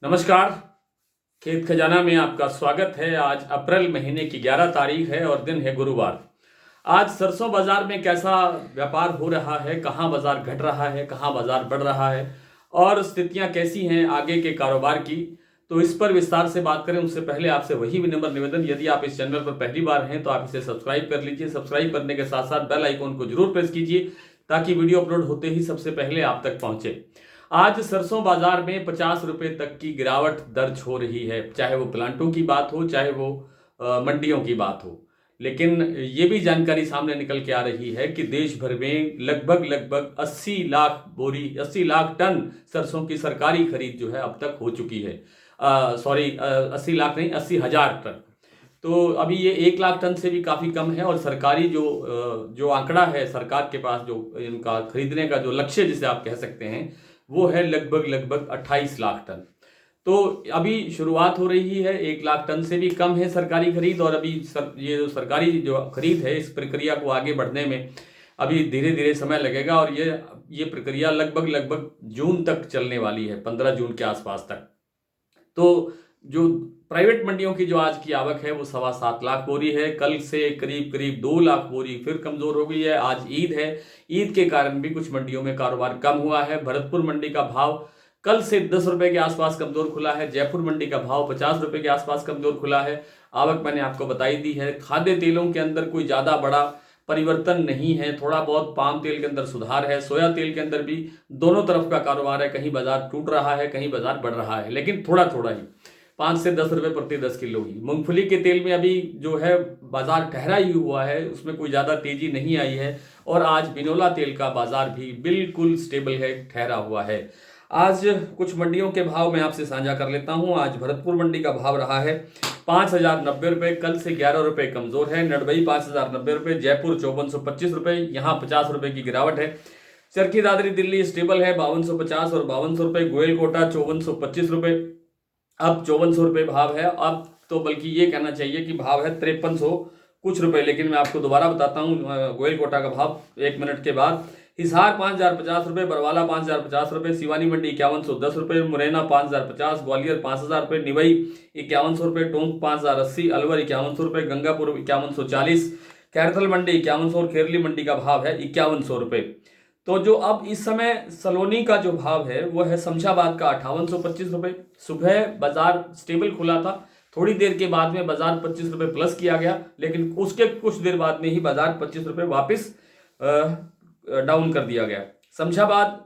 नमस्कार। खेत खजाना में आपका स्वागत है। आज अप्रैल महीने की 11 तारीख है और दिन है गुरुवार। आज सरसों बाजार में कैसा व्यापार हो रहा है, कहाँ बाजार घट रहा है, कहाँ बाजार बढ़ रहा है और स्थितियां कैसी हैं आगे के कारोबार की, तो इस पर विस्तार से बात करें उससे पहले आपसे वही विनम्र निवेदन, यदि आप इस चैनल पर पहली बार हैं तो आप इसे सब्सक्राइब कर लीजिए। सब्सक्राइब करने के साथ साथ बेल आइकॉन को जरूर प्रेस कीजिए ताकि वीडियो अपलोड होते ही सबसे पहले आप तक पहुंचे। आज सरसों बाजार में 50 रुपए तक की गिरावट दर्ज हो रही है, चाहे वो प्लांटों की बात हो, चाहे वो मंडियों की बात हो। लेकिन ये भी जानकारी सामने निकल के आ रही है कि देश भर में लगभग 80 लाख बोरी, 80 लाख टन सरसों की सरकारी खरीद जो है अब तक हो चुकी है। 80 लाख नहीं, 80,000 टन। तो अभी ये 1 लाख टन से भी काफ़ी कम है और सरकारी जो आंकड़ा है सरकार के पास, जो इनका खरीदने का जो लक्ष्य जिसे आप कह सकते हैं, वो है लगभग 28 लाख टन। तो अभी शुरुआत हो रही है, 1 लाख टन से भी कम है सरकारी खरीद। और अभी ये जो सरकारी जो खरीद है, इस प्रक्रिया को आगे बढ़ने में अभी धीरे धीरे समय लगेगा और ये प्रक्रिया लगभग जून तक चलने वाली है, 15 जून के आसपास तक। तो जो प्राइवेट मंडियों की जो आज की आवक है वो 7.25 लाख बोरी है। कल से करीब 2 लाख बोरी फिर कमजोर हो गई है। आज ईद है, ईद के कारण भी कुछ मंडियों में कारोबार कम हुआ है। भरतपुर मंडी का भाव कल से 10 रुपए के आसपास कमजोर खुला है। जयपुर मंडी का भाव 50 रुपए के आसपास कमजोर खुला है। आवक मैंने आपको बताई दी है। खाद्य तेलों के अंदर कोई ज्यादा बड़ा परिवर्तन नहीं है, थोड़ा बहुत पाम तेल के अंदर सुधार है। सोया तेल के अंदर भी दोनों तरफ का कारोबार है, कहीं बाजार टूट रहा है, कहीं बाजार बढ़ रहा है, लेकिन थोड़ा थोड़ा ही, 5 से 10 रुपए प्रति 10 किलो ही। मूंगफली के तेल में अभी जो है बाजार ठहरा ही हुआ है, उसमें कोई ज्यादा तेजी नहीं आई है। और आज बिनोला तेल का बाजार भी बिल्कुल स्टेबल है, ठहरा हुआ है। आज कुछ मंडियों के भाव मैं आपसे साझा कर लेता हूं। आज भरतपुर मंडी का भाव रहा है 5,090 रुपए, कल से 11 रुपए कमजोर है। नडबई 5,090 रुपए, जयपुर 5425 रुपए, यहाँ 50 रुपए की गिरावट है। चरखी दादरी दिल्ली स्टेबल है, 5250 और 5200 रुपए। गोयल कोटा 5425 रुपए, अब 5400 रुपए भाव है। अब तो बल्कि ये कहना चाहिए कि भाव है 5300 कुछ रुपए, लेकिन मैं आपको दोबारा बताता हूँ गोयल कोटा का भाव 1 मिनट के बाद। हिसार 5,050 रुपए, बरवाला 5,050 रुपए, सिवानी मंडी 5110 रुपए, मुरैना 5,050, ग्वालियर 5,000 रुपए, निवई 5100 रुपए, टोंक 5,080, अलवर 5100 रुपए, गंगापुर 5140, कैरथल मंडी 5100 और खेरली मंडी का भाव है 5100 रुपए। तो जो अब इस समय सलोनी का जो भाव है वो है शमशाबाद का 5825 रुपए। सुबह बाजार स्टेबल खुला था, थोड़ी देर के बाद में बाजार 25 रुपए प्लस किया गया, लेकिन उसके कुछ देर बाद में ही बाजार 25 रुपए वापिस डाउन कर दिया गया। शमशाबाद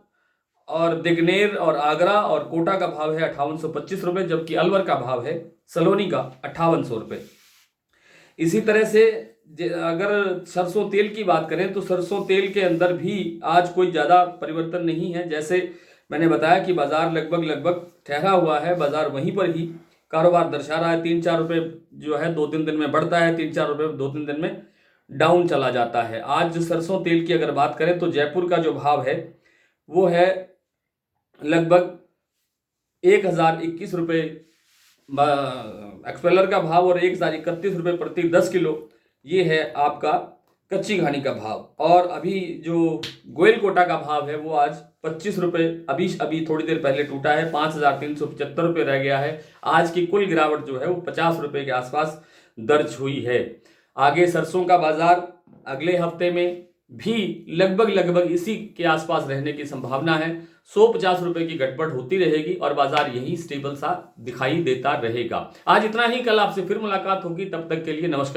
और दिगनेर और आगरा और कोटा का भाव है 5825 रुपए, जबकि अलवर का भाव है सलोनी का 5800 रुपए। इसी तरह से अगर सरसों तेल की बात करें तो सरसों तेल के अंदर भी आज कोई ज्यादा परिवर्तन नहीं है। जैसे मैंने बताया कि बाजार लगभग ठहरा हुआ है, बाजार वहीं पर ही कारोबार दर्शा रहा है। 3-4 रुपए जो है 2-3 दिन में बढ़ता है, 3-4 रुपए 2-3 दिन में डाउन चला जाता है। आज सरसों तेल की अगर बात करें तो जयपुर का जो भाव है वो है लगभग 1,021 रुपए एक्सपेलर का भाव और 1,031 रुपए प्रति 10 किलो, ये है आपका कच्ची घानी का भाव। और अभी जो गोयल कोटा का भाव है वो आज 25 रुपए अभी थोड़ी देर पहले टूटा है, 5,375 रुपए रह गया है। आज की कुल गिरावट जो है वो 50 रुपए के आसपास दर्ज हुई है। आगे सरसों का बाजार अगले हफ्ते में भी लगभग इसी के आसपास रहने की संभावना है। 150 रुपए की गड़बड़ होती रहेगी और बाजार यही स्टेबल सा दिखाई देता रहेगा। आज इतना ही, कल आपसे फिर मुलाकात होगी, तब तक के लिए नमस्कार।